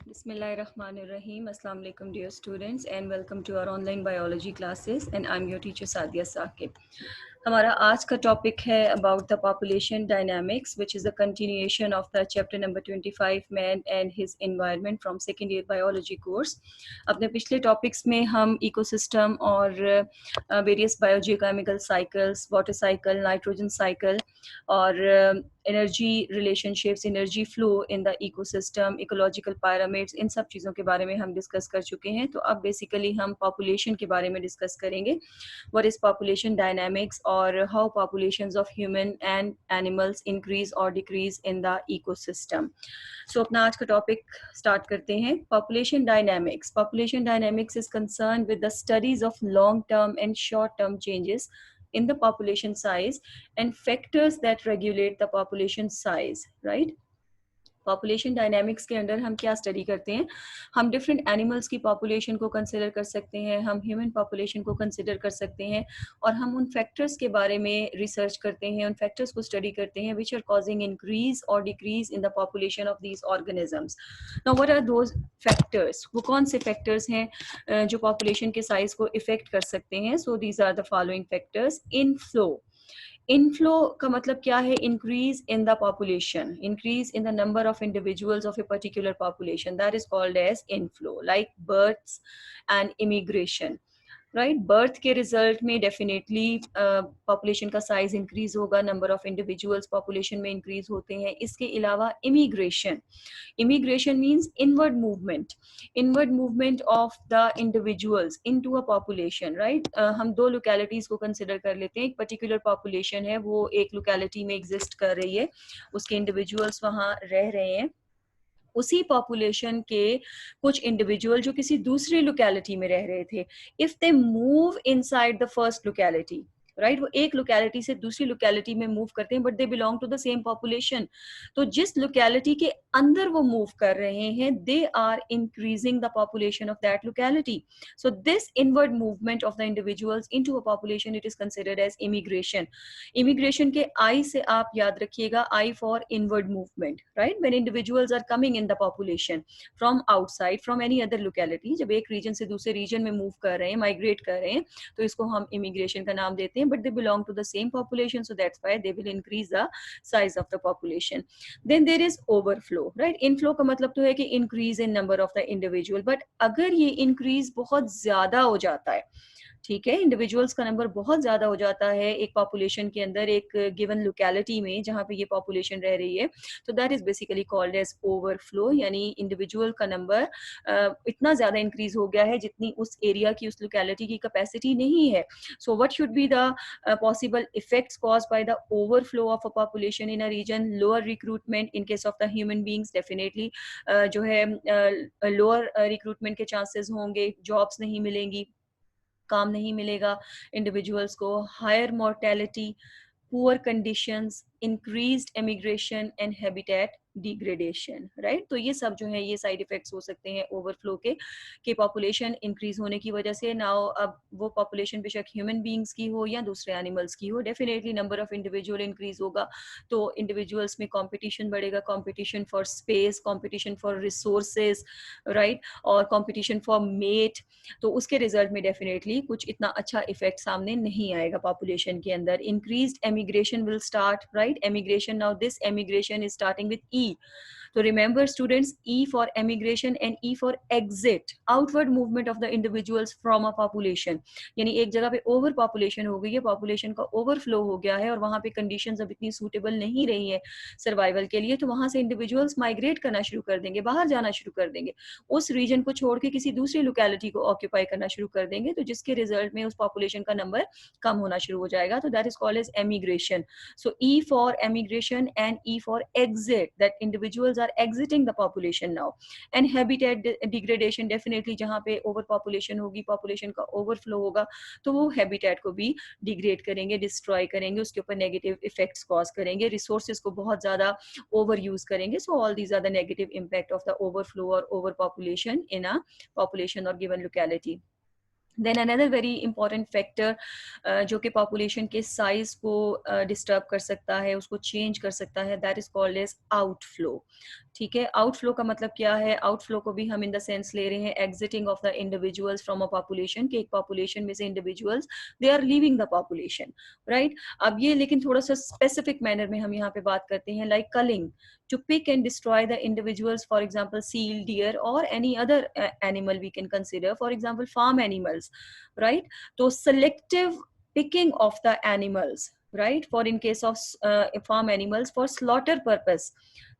Bismillahirrahmanirrahim. Assalamu alaikum dear students and welcome to our online biology classes and I'm your teacher Sadia Saqib. हमारा आज का topic है about the population dynamics which is the continuation of the chapter number 25 man and his environment from second year biology course. अपने पिछले topics में हम ecosystem और various biogeochemical cycles, water cycle, nitrogen cycle और energy relationships, energy flow in the ecosystem, ecological pyramids, इन सब चीज़ों के बारे में हम डिस्कस कर चुके हैं। तो अब बेसिकली हम पॉपुलेशन के बारे में डिस्कस करेंगे। व्हाट इज़ पॉपुलेशन डायनामिक्स और how populations of human and animals increase और डिक्रीज इन द इकोसिस्टम। सो अपना आज का टॉपिक स्टार्ट करते हैं। Population dynamics. Population dynamics is concern with the studies of long term and short term changes in the population size and factors that regulate the population size, right? Population dynamics के अंदर हम क्या study करते हैं? हम different animals की population को consider कर सकते हैं, हम ह्यूमन पॉपुलेशन को कंसिडर कर सकते हैं और हम उन फैक्टर्स के बारे में रिसर्च करते हैं, उन फैक्टर्स को स्टडी करते हैं विच आर कॉजिंग इंक्रीज और decrease in the population of these organisms. Now what are those factors? वो कौन से फैक्टर्स हैं जो पॉपुलेशन के साइज को इफेक्ट कर सकते हैं? So these are the following factors. Inflow. Inflow का मतलब क्या है? Increase in the population, increase in the number of individuals of a particular population, that is called as inflow, like births and immigration, right? Birth के result में definitely population का size increase होगा, number of individuals population में increase होते हैं। इसके अलावा immigration, immigration means inward movement, inward movement of the individuals into a population, right? हम दो लोकेलिटीज को कंसिडर कर लेते हैं। एक पर्टिकुलर पॉपुलेशन है, वो एक लोकेलिटी में एग्जिस्ट कर रही है, उसके इंडिविजुअल्स वहाँ रह रहे हैं। उसी पॉपुलेशन के कुछ इंडिविजुअल जो किसी दूसरी लोकेलिटी में रह रहे थे, if they move inside the first locality, right? वो एक लोकेलिटी से दूसरी लोकेलिटी में मूव करते हैं but they belong to the same population. तो जिस लोकेलिटी के अंदर वो मूव कर रहे हैं, they are increasing the population of that locality. So this inward movement of the individuals into a population, it is considered as immigration. Immigration के I से आप याद रखिएगा, I for inward movement, right? When individuals are coming in the population from outside, from any other locality, जब एक reason से दूसरे reason में मूव कर रहे हैं, माइग्रेट कर रहे हैं, तो इसको हम इमिग्रेशन का नाम देते हैं। But they belong to the same population, so that's why they will increase the size of the population. Then there is overflow, right? Inflow का मतलब तो है कि increase in number of the individual, but अगर ये increase बहुत ज्यादा हो जाता है, ठीक है, इंडिविजुअल्स का नंबर बहुत ज्यादा हो जाता है एक पॉपुलेशन के अंदर, एक गिवन लोकेलिटी में जहां पे ये पॉपुलेशन रह रही है, तो that is basically called as overflow. यानी इंडिविजुअल का नंबर इतना ज्यादा इंक्रीज हो गया है जितनी उस एरिया की, उस लोकेलिटी की कैपेसिटी नहीं है। So what should be the possible effects caused by the overflow of a population in a region? Lower recruitment in case of the human beings, definitely जो है लोअर रिक्रूटमेंट के chances होंगे, jobs नहीं मिलेंगी, काम नहीं मिलेगा इंडिविजुअल्स को, higher mortality, poor conditions, increased emigration and habitat degradation, right? तो ये सब जो है ये साइड इफेक्ट्स हो सकते हैं ओवरफ्लो के पॉपुलेशन इंक्रीज होने की वजह से। नाउ अब वो पॉपुलेशन बेशक ह्यूमन बींग्स की हो या दूसरे एनिमल्स की हो, definitely number of individual increase होगा, तो इंडिविजुअल्स में कंपटीशन बढ़ेगा, competition for space, competition for resources, right? और कंपटीशन फॉर मेट। तो उसके रिजल्ट में डेफिनेटली कुछ इतना अच्छा इफेक्ट सामने नहीं आएगा पॉपुलेशन के अंदर। Increased emigration will start, right? Emigration, now this emigration is starting with E. So remember students, E for emigration and E for exit, outward movement of the individuals from a population। यानी एक जगह पे over population हो गई है, population का overflow हो गया है और वहां पे कंडीशंस अब इतनी सूटेबल नहीं रही है सर्वाइवल के लिए, तो वहां से इंडिविजुअल्स माइग्रेट करना शुरू कर देंगे, बाहर जाना शुरू कर देंगे, उस रीजन को छोड़ के किसी दूसरी लोकेलिटी को ऑक्यूपाई करना शुरू कर देंगे, तो जिसके रिजल्ट में उस पॉपुलेशन का नंबर कम होना शुरू हो जाएगा। तो that is called as emigration. सो E for emigration and E for exit, that individuals are exiting the population now। and habitat degradation, definitely जहाँ पे ओवर पॉपुलेशन होगी, पॉपुलेशन का ओवरफ्लो होगा, तो वो हैबिटेट को भी डिग्रेड करेंगे, डिस्ट्रॉय करेंगे, उसके ऊपर नेगेटिव इफेक्ट्स कॉज करेंगे, रिसोर्सेज को बहुत ज्यादा ओवर यूज करेंगे। So all these are the negative impact of the overflow और over population in a population और given locality. Then another very important factor जो कि पॉपुलेशन के साइज को डिस्टर्ब कर सकता है, उसको चेंज कर सकता है, that is called as outflow. ठीक है, आउटफ्लो का मतलब क्या है? आउटफ्लो को भी हम इन द सेंस ले रहे हैं exiting of the individuals from a population, कि एक पॉपुलेशन में से individuals they are leaving the population, right. अब ये लेकिन थोड़ा सा स्पेसिफिक मैनर में हम यहाँ पे बात करते हैं, like culling, to pick and destroy the individuals, for example seal, deer or any other animal we can consider, for example farm animals, right? So selective picking of the animals, right, for in case of farm animals for slaughter purpose,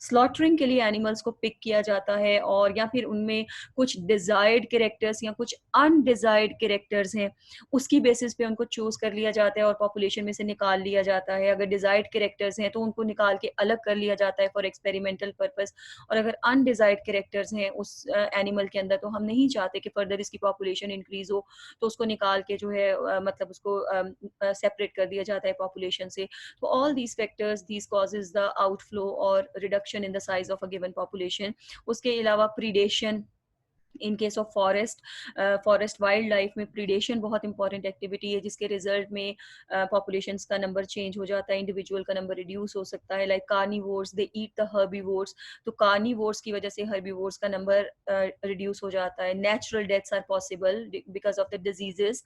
slaughtering के लिए animals को pick किया जाता है, और या फिर उनमें कुछ डिजायर्ड कैरेक्टर्स या कुछ अनडिजायर्ड कैरेक्टर्स हैं, उसकी बेसिस पे उनको चूज कर लिया जाता है और पॉपुलेशन में से निकाल लिया जाता है। अगर डिजायर्ड कैरेक्टर्स हैं तो उनको निकाल के अलग कर लिया जाता है फॉर एक्सपेरिमेंटल पर्पस, और अगर अनडिजायर्ड कैरेक्टर्स हैं उस एनिमल के अंदर, तो हम नहीं चाहते कि फर्दर इसकी पॉपुलेशन इंक्रीज हो, तो उसको निकाल के जो है मतलब उसको सेपरेट कर दिया जाता है पॉपुलेशन से। तो all these factors, these causes the outflow or reduction in the size of a given population. उसके अलावा predation, in case of forest, forest wild life में प्रीडेशन बहुत इंपॉर्टेंट एक्टिविटी है, जिसके रिजल्ट में पॉपुलेशंस का नंबर चेंज हो जाता है, इंडिविजुअल का नंबर रिड्यूस हो सकता है। Like carnivores, they eat the herbivores, तो कार्निवोर्स की वजह से हर्बीवोर्स का नंबर रिड्यूस हो जाता है। Natural deaths are possible because of the diseases,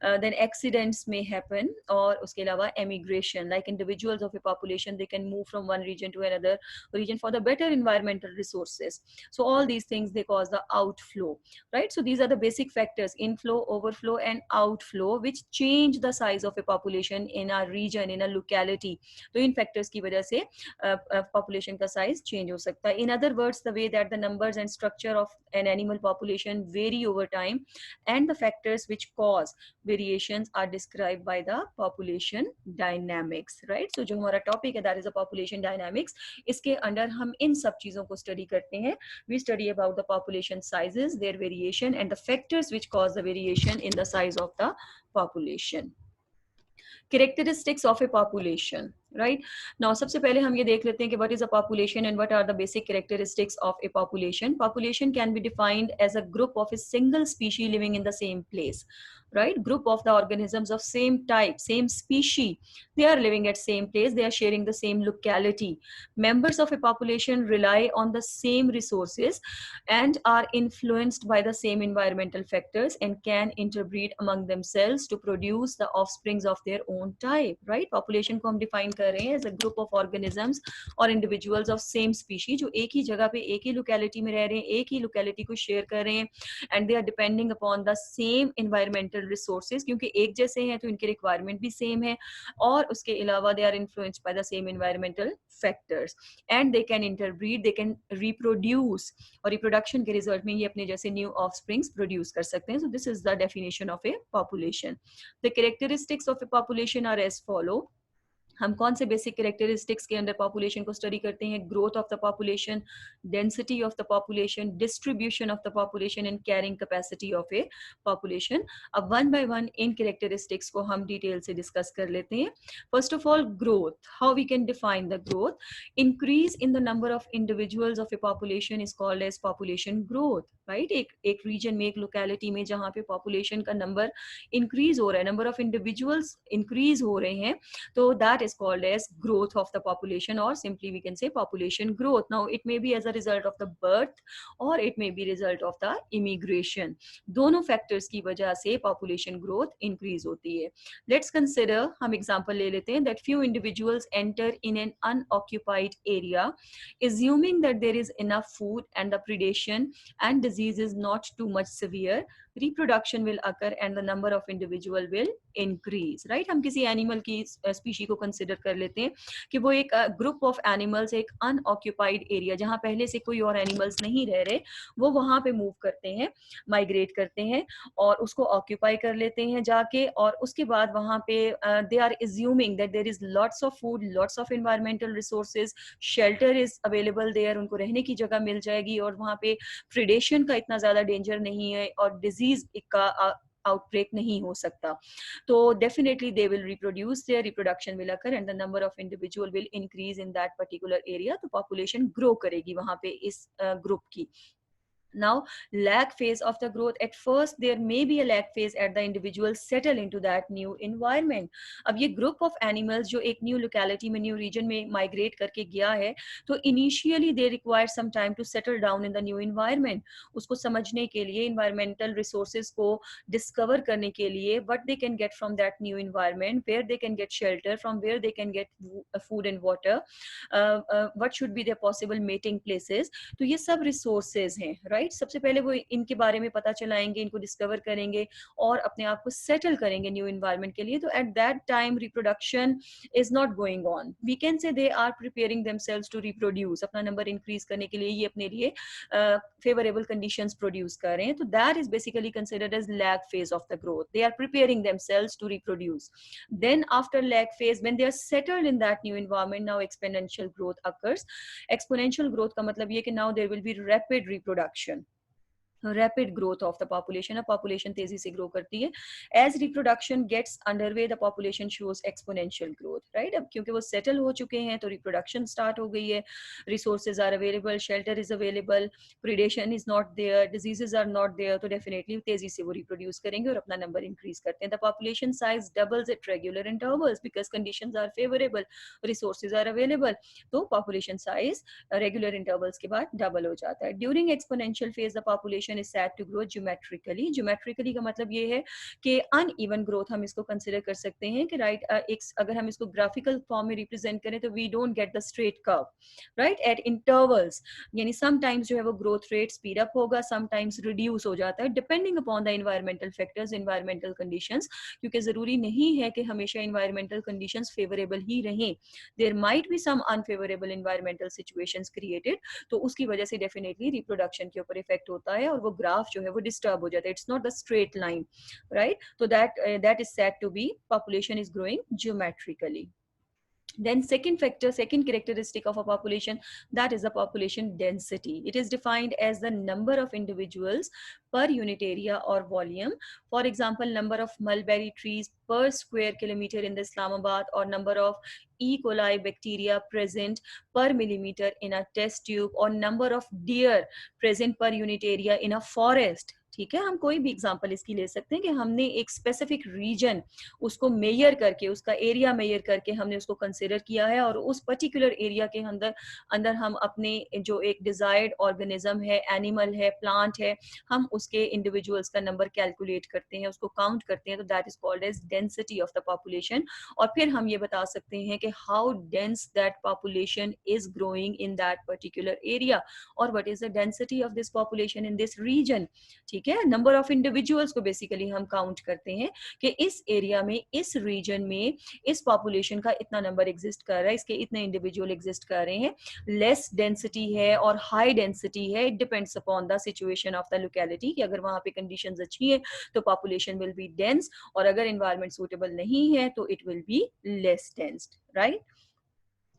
then accidents में हैपन, और उसके अलावा emigration, like individuals of a population they can move from one region to another region for the better environmental resources. So all these things, they cause the outflow, right? So these are the basic factors: inflow, overflow and outflow, which change the size of a population in a region, in a locality. तो इन factors की वजह से population का size change हो सकता है. In other words, the way that the numbers and structure of an animal population vary over time, and the factors which cause variations are described by the population dynamics, right? So जो हमारा topic है, that is the population dynamics, इसके under हम इन सब चीजों को study करते हैं. We study about the population sizes, their variation and the factors which cause the variation in the size of the population. Characteristics of a population, right? Now सबसे पहले हम ये देख लेते हैं कि what is a population and what are the basic characteristics of a population. Population can be defined as a group of a single species living in the same place, right? Group of the organisms of same type, same species, they are living at same place, they are sharing the same locality. Members of a population rely on the same resources and are influenced by the same environmental factors and can interbreed among themselves to produce the offsprings of their own type, right? Population को हम define कर रहे हैं as a group of organisms or individuals of same species जो एक ही जगह पे एक ही locality में रह रहे हैं, एक ही locality को share कर रहे हैं, and they are depending upon the same environmental resources, क्योंकि एक जैसे हैं तो इनके requirement भी same है, और उसके अलावा they are influenced by the same environmental factors and they can interbreed, they can reproduce, और reproduction के result में ये अपने जैसे new offsprings produce कर सकते हैं. So this is the definition of a population. The characteristics of a population are as follow. हम कौन से बेसिक कैरेक्टरिस्टिक्स के अंदर पॉपुलेशन को स्टडी करते हैं? Growth of the population, density of the population, distribution of the population and carrying capacity of a population. अब one by one इन कैरेक्टरिस्टिक्स को हम डिटेल से डिस्कस कर लेते हैं. First of all growth, how we can define the growth. Increase in the number of individuals of a population is called as population growth, right? एक region में, एक लोकेलिटी में जहाँ पे पॉपुलेशन का नंबर इंक्रीज हो रहा है, नंबर ऑफ इंडिविजुअल्स इंक्रीज हो रहे हैं, तो that is called as growth of the population, or simply we can say population growth. Now it may be as a result of the birth or it may be result of the immigration. दोनों factors की वजह से population growth increase होती है. Let's consider, हम example ले लेते हैं, that few individuals enter in an unoccupied area, assuming that there is enough food and the predation and disease is not too much severe, reproduction will occur and the number of individual will increase, right? हम किसी animal की species को consider कर लेते हैं कि वो एक group of animals एक unoccupied area, जहाँ पहले से कोई और animals नहीं रह रहे, वो वहाँ पे move करते हैं, migrate करते हैं और उसको occupy कर लेते हैं जाके, और उसके बाद वहाँ पे they are assuming that there is lots of food, lots of environmental resources, shelter is available there, उनको रहने की जगह मिल जाएगी, और वहाँ पे predation का इतना ज़्यादा danger नहीं है, और disease का outbreak नहीं हो सकता. तो definitely they will reproduce, their reproduction will occur and the number of individual will increase in that particular area. तो population grow करेगी वहाँ पे इस group की. Now, lag phase of the growth, at first there may be a lag phase at the individual settle into that new environment. अब ये group of animals जो एक new locality में, new region में migrate करके गया है, तो initially they require some time to settle down in the new environment. उसको समझने के लिए, environmental resources को discover करने के लिए, what they can get from that new environment, where they can get shelter, from where they can get food and water, what should be their possible mating places. तो ये सब resources हैं, right? सबसे पहले वो इनके बारे में पता चलाएंगे, इनको डिस्कवर करेंगे और अपने आप को सेटल करेंगे न्यू इन्वायरमेंट के लिए. तो at that time reproduction is not going on. We can say they are preparing themselves to reproduce. अपना नंबर इंक्रीज करने के लिए ये अपने लिए फेवरेबल कंडीशंस प्रोड्यूस कर रहे हैं. तो that is basically considered as lag phase of the growth. They are preparing themselves to reproduce. Then after lag phase, when they are settled in that new environment, now exponential growth occurs. Exponential growth का मतलब ये कि now there will be rapid reproduction. Rapid growth of the population. A population तेजी से grow करती है. As reproduction gets underway, the population shows exponential growth, right? अब क्योंकि वो settle हो चुके हैं तो reproduction start हो गई है. Resources are available, shelter is available, predation is not there, diseases are not there, तो definitely तेजी से वो reproduce करेंगे और अपना number increase करते हैं. The population size doubles at regular intervals because conditions are favorable, resources are available. तो population size regular intervals के बाद double हो जाता है. During exponential phase, the population is said to grow geometrically. Geometrically का मतलब ये है कि uneven growth हम इसको consider कर सकते हैं कि right, अगर हम इसको graphical form में represent करें तो we don't get the straight curve, right? At intervals, यानी sometimes जो है वो growth rate speed up होगा, sometimes reduce हो जाता है depending upon the environmental factors, environmental conditions. क्योंकि जरूरी नहीं है कि हमेशा environmental conditions favorable ही रहें. There might be some unfavorable environmental situations created, तो उसकी वजह से definitely reproduction के ऊपर effect होता है और वो ग्राफ जो है वो डिस्टर्ब हो जाता है. It's not the straight line, right? तो that is said to be population is growing geometrically. Then second factor, second characteristic of a population, that is the population density. It is defined as the number of individuals per unit area or volume. For example, number of mulberry trees per square kilometer in the Islamabad, or number of E. coli bacteria present per millimeter in a test tube, or number of deer present per unit area in a forest. ठीक है, हम कोई भी example इसकी ले सकते हैं कि हमने एक स्पेसिफिक रीजन उसको मेजर करके, उसका एरिया मेजर करके हमने उसको कंसिडर किया है और उस पर्टिकुलर एरिया के अंदर हम अपने जो एक डिजायर्ड ऑर्गेनिज्म है, एनिमल है, प्लांट है, हम उसके इंडिविजुअल्स का नंबर कैलकुलेट करते हैं, उसको काउंट करते हैं. तो that is called as density of the population. और फिर हम ये बता सकते हैं कि how dense that population is growing in that particular area और what is the density of this population in this region. ठीक है, नंबर ऑफ इंडिविजुअल्स को बेसिकली हम काउंट करते हैं कि इस एरिया में, इस रीजन में, इस पॉपुलेशन का इतना नंबर एग्जिस्ट कर रहा है, इसके इतने इंडिविजुअल एग्जिस्ट कर रहे हैं. लेस डेंसिटी है और हाई डेंसिटी है, it depends upon the situation of the locality कि अगर वहां पे कंडीशंस अच्छी है तो पॉपुलेशन विल बी डेंस, और अगर एनवायरनमेंट सूटेबल नहीं है तो it will be less dense, right?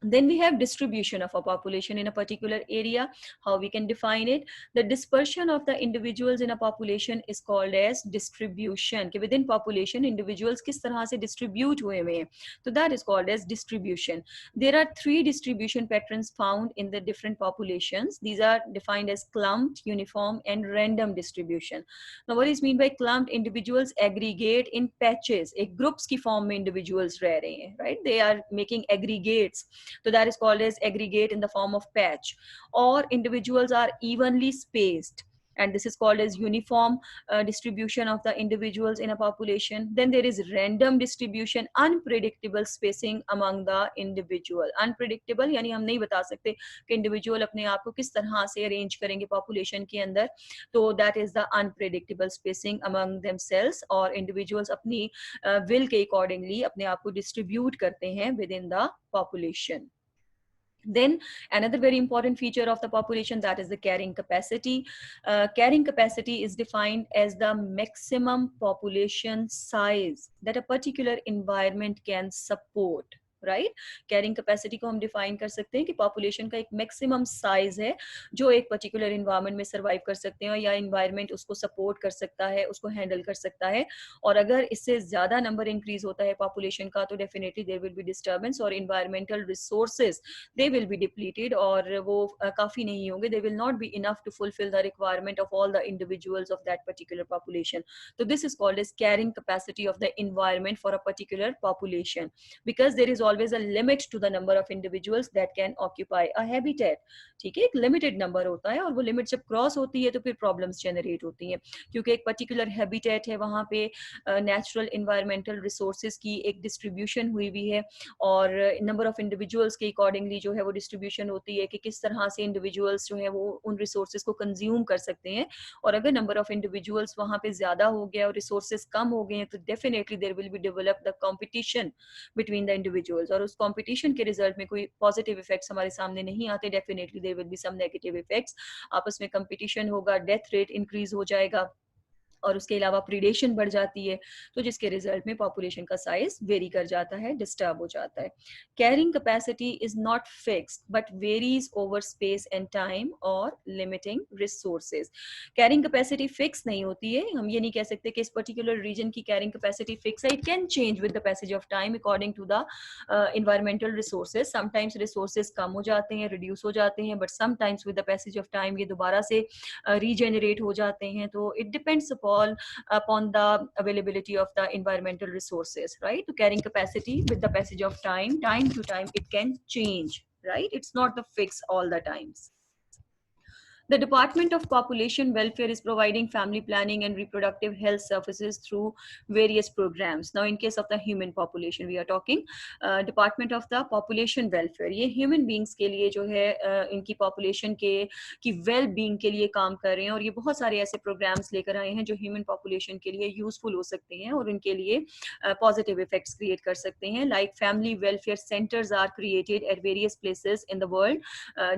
Then we have distribution of a population in a particular area. How we can define it? The dispersion of the individuals in a population is called as distribution. कि within population individuals किस तरह से distribute हुए हैं, तो that is called as distribution. There are three distribution patterns found in the different populations. These are defined as clumped, uniform, and random distribution. Now, what is mean by clumped? Individuals aggregate in patches. एक groups की form में individuals रह रहे हैं, right? They are making aggregates. So that is called as aggregate in the form of patch. Or individuals are evenly spaced, and this is called as uniform distribution of the individuals in a population. Then there is random distribution, unpredictable spacing among the individual. Unpredictable यानी हम नहीं बता सकते कि individual अपने आप को किस तरह से arrange करेंगे population के अंदर, तो that is the unpredictable spacing among themselves, और individuals अपनी will के accordingly अपने आप को distribute करते हैं within the population. Then another very important feature of the population, that is the carrying capacity. Carrying capacity is defined as the maximum population size that a particular environment can support. Right. Carrying capacity को हम define कर सकते हैं कि population का एक maximum size है जो एक पर्टिकुलर इन्वायरमेंट में सर्वाइव कर सकते हैं, या इन्वायरमेंट उसको सपोर्ट कर सकता है, उसको हैंडल कर सकता है। और अगर इससे ज्यादा नंबर इंक्रीज होता है पॉपुलेशन का, तो definitely there will be disturbance और environmental resources they will be depleted, और वो काफी नहीं होंगे, they will not be enough to fulfil the requirement of all the individuals of that particular population. So this is called as carrying capacity of the environment for a particular population, because there is always a limit to the number of individuals that can occupy a habitat. ठीक है, एक limited number होता है, और वो limit जब cross होती है तो फिर प्रॉब्लम्स जनरेट होती हैं, क्योंकि एक पर्टिकुलर हैबिटेट है, वहाँ पे नेचुरल इन्वायरमेंटल रिसोर्सेज की एक डिस्ट्रीब्यूशन हुई हुई है, और नंबर ऑफ इंडिविजुअल्स के अकॉर्डिंगली जो है वो डिस्ट्रीब्यूशन होती है कि किस तरह से इंडिविजुअल्स जो है वो उन रिसोर्सेज को कंज्यूम कर सकते हैं. और अगर नंबर ऑफ इंडिविजुअल्स वहाँ पे ज्यादा हो गया और रिसोर्सेज कम हो गए हैं, तो definitely there will be develop the competition between the individuals, और उस कंपटीशन के रिजल्ट में कोई पॉजिटिव इफेक्ट्स हमारे सामने नहीं आते. Definitely there will be some negative effects. आपस में कंपटीशन होगा, डेथ रेट इंक्रीज हो जाएगा, और उसके अलावा प्रीडेशन बढ़ जाती है, तो जिसके रिजल्ट में पॉपुलेशन का साइज वेरी कर जाता है, डिस्टर्ब हो जाता है. Carrying capacity is not fixed but varies over space and time और limiting resources. Carrying capacity fix नहीं होती है. हम ये नहीं कह सकते कि इस पर्टिकुलर रीजन की कैरिंग कैपेसिटी फिक्स है. It can change with the passage of time according to the environmental resources. Sometimes resources कम हो जाते हैं, रिड्यूस हो जाते हैं, but sometimes with the passage of time ये दोबारा से रीजेनरेट हो जाते हैं. तो it depends upon the availability of the environmental resources, right? So carrying capacity with the passage of time to time, it can change, right? It's not the fix all the times. The Department of Population Welfare is providing family planning and reproductive health services through various programs. Now, in case of the human population, we are talking Department of the Population Welfare. ये human beings के लिए जो है इनकी population की well being के लिए काम कर रहे हैं, और ये बहुत सारे ऐसे programs लेकर आए हैं जो human population के लिए useful हो सकते हैं और उनके लिए positive effects create कर सकते हैं. Like family welfare centers are created at various places in the world.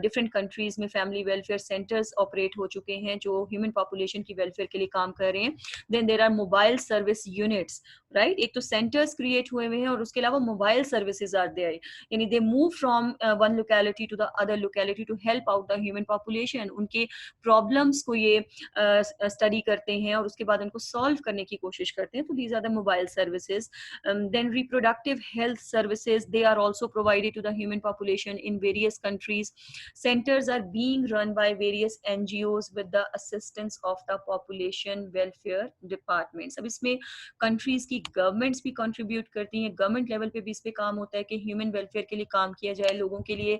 Different countries में family welfare centers ऑपरेट हो चुके हैं जो ह्यूमन पॉपुलेशन की वेलफेयर के लिए काम कर रहे हैं. Then there are mobile service units, right. एक तो सेंटर्स क्रिएट हुए हुए हैं, और उसके अलावा मोबाइल सर्विसेज आर देयर, यानी they move from one locality to the other locality to help out the human population. उनके प्रॉब्लम्स को ये स्टडी करते हैं और उसके बाद उनको सॉल्व करने की कोशिश करते हैं. तो these are the mobile services. Then reproductive health services, they are also provided to the human population in various countries. Centers are being run by various NGOs with the assistance of the population welfare departments. अब इसमें countries की governments भी contribute करती हैं, government level पे भी इस पे काम होता है कि human welfare के लिए काम किया जाए, लोगों के लिए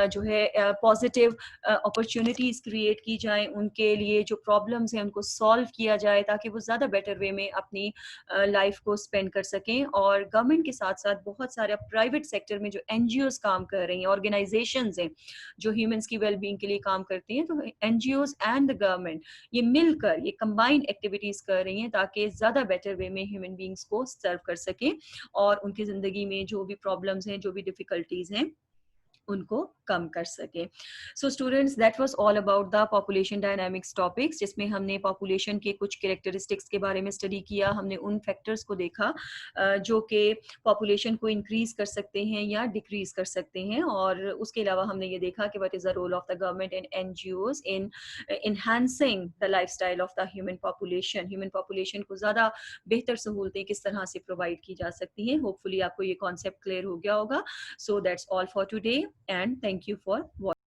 जो है positive opportunities create की जाए, उनके लिए जो problems हैं उनको solve किया जाए ताकि वो ज़्यादा better way में अपनी life को spend कर सकें. और government के साथ साथ बहुत सारे private sector में जो NGOs काम कर रही हैं, organizations हैं जो ह्यूमंस की वेलबींग के लिए काम करती हैं, तो एनजीओज एंड द गवर्नमेंट ये मिलकर ये कंबाइंड एक्टिविटीज कर रही हैं ताकि ज्यादा बेटर वे में ह्यूमन बींग्स को सर्व कर सकें और उनकी जिंदगी में जो भी प्रॉब्लम्स हैं, जो भी डिफिकल्टीज हैं, उनको कम कर सके. So students, that was all about the population dynamics topics, जिसमें हमने पॉपुलेशन के कुछ कैरेक्टरिस्टिक्स के बारे में स्टडी किया. हमने उन फैक्टर्स को देखा जो कि पॉपुलेशन को इंक्रीज कर सकते हैं या डिक्रीज कर सकते हैं, और उसके अलावा हमने ये देखा कि what is the role of the government and NGOs in enhancing the lifestyle of the human population. Human population को ज्यादा बेहतर सहूलतें किस तरह से प्रोवाइड की जा सकती हैं. होपफुली आपको ये कॉन्सेप्ट क्लियर हो गया होगा. So that's all for today, and thank you for watching.